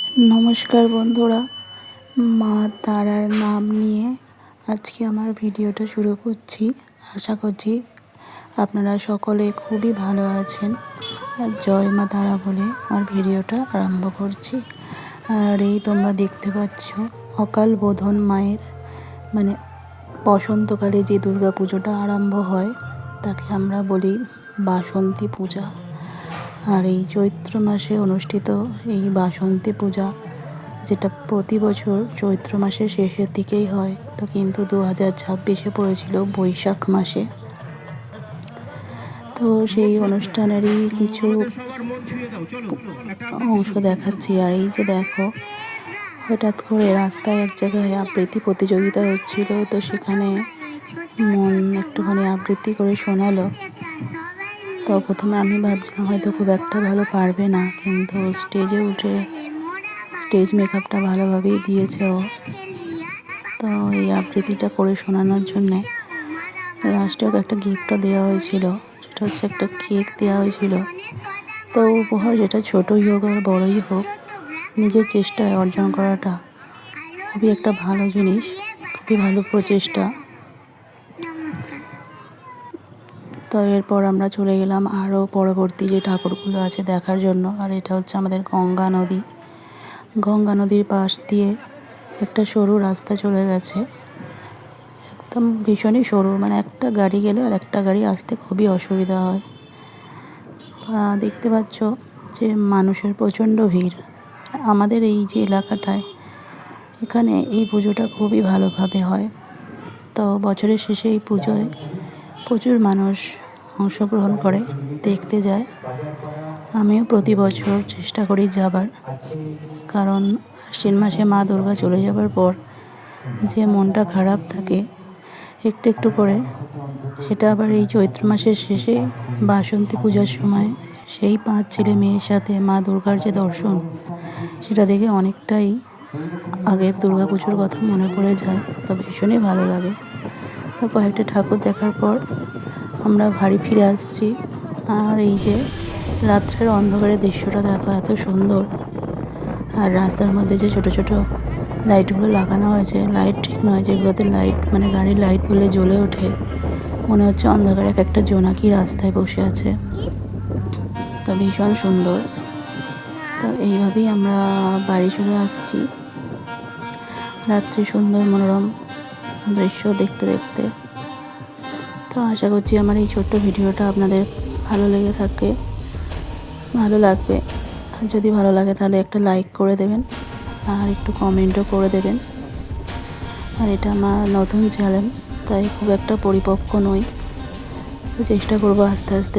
নমস্কার বন্ধুরা, মা তারার নাম নিয়ে আজকে আমার ভিডিওটা শুরু করছি। আশা করছি আপনারা সকলে খুবই ভালো আছেন। আর জয় মা তারা বলে আমার ভিডিওটা আরম্ভ করছি। আর এই তোমরা দেখতে পাচ্ছ অকাল বোধন মায়ের মানে বসন্তকালে যে দুর্গা পুজোটা আরম্ভ হয় তাকে আমরা বলি বাসন্তী পূজা। আর এই চৈত্র মাসে অনুষ্ঠিত এই বাসন্তী পূজা, যেটা প্রতি বছর চৈত্র মাসের শেষের দিকেই হয়, তো কিন্তু 2026-এ পড়েছিল বৈশাখ মাসে। তো সেই অনুষ্ঠানেরই কিছু অংশ দেখাচ্ছি। আর এই যে দেখো, হঠাৎ করে রাস্তায় এক জায়গায় আবৃত্তি প্রতিযোগিতা হচ্ছিল, তো সেখানে মন একটুখানি আবৃত্তি করে শোনালো। তো প্রথমে আমি ভাবছিলাম হয়তো খুব একটা ভালো পারবে না, কিন্তু স্টেজে উঠে স্টেজ মেকআপটা ভালোভাবেই দিয়েছে ও। তো এই আবৃত্তিটা করে শোনানোর জন্যে লাস্টে ওকে একটা গিফটও দেওয়া হয়েছিল, সেটা হচ্ছে একটা কেক দেওয়া হয়েছিল। তো উপহার যেটা ছোটোই হোক আর বড়োই হোক, নিজের চেষ্টায় অর্জন করাটা খুবই একটা ভালো জিনিস, খুবই ভালো প্রচেষ্টা। তো এরপর আমরা চলে গেলাম আরও পরবর্তী যে ঠাকুরগুলো আছে দেখার জন্য। আর এটা হচ্ছে আমাদের গঙ্গা নদী। গঙ্গা নদীর পাশ দিয়ে একটা সরু রাস্তা চলে গেছে, একদম ভীষণই সরু, মানে একটা গাড়ি গেলে আর একটা গাড়ি আসতে খুবই অসুবিধা হয়। দেখতে পাচ্ছ যে মানুষের প্রচণ্ড ভিড়। আমাদের এই যে এলাকাটায় এখানে এই পুজোটা খুবই ভালোভাবে হয়। তো বছরের শেষে এই পুজোয় প্রচুর মানুষ অংশগ্রহণ করে, দেখতে যায়। আমিও প্রতি বছর চেষ্টা করি যাবার, কারণ আশ্বিন মাসে মা দুর্গা চলে যাবার পর যে মনটা খারাপ থাকে একটু একটু করে, সেটা আবার এই চৈত্র মাসের শেষে বাসন্তী পূজার সময় সেই 5 ছেলে মেয়ের সাথে মা দুর্গার যে দর্শন, সেটা দেখে অনেকটাই আগের দুর্গা পুজোর কথা মনে পড়ে যায়। তো ভীষণই ভালো লাগে। তো কয়েকটা ঠাকুর দেখার পর আমরা বাড়ি ফিরে আসছি। আর এই যে রাত্রের অন্ধকারের দৃশ্যটা দেখো, এত সুন্দর। আর রাস্তার মধ্যে যে ছোট ছোট লাইটগুলো লাগানো হয়েছে, লাইট ঠিক নয়, যেগুলোতে লাইট মানে গাড়ির লাইট বলে জ্বলে ওঠে, মনে হচ্ছে অন্ধকারে এক একটা জোনাকি রাস্তায় বসে আছে। তো ভীষণ সুন্দর। তো এইভাবেই আমরা বাড়ি চলে আসছি রাত্রি সুন্দর মনোরম দৃশ্য দেখতে দেখতে। তো আশা করছি আমার এই ছোট্ট ভিডিওটা আপনাদের ভালো লাগবে। আর যদি ভালো লাগে তাহলে একটা লাইক করে দেবেন, আর একটু কমেন্টও করে দেবেন। আর এটা আমার নতুন চ্যানেল, তাই খুব একটা পরিপক্ক নই, তো চেষ্টা করবো আস্তে আস্তে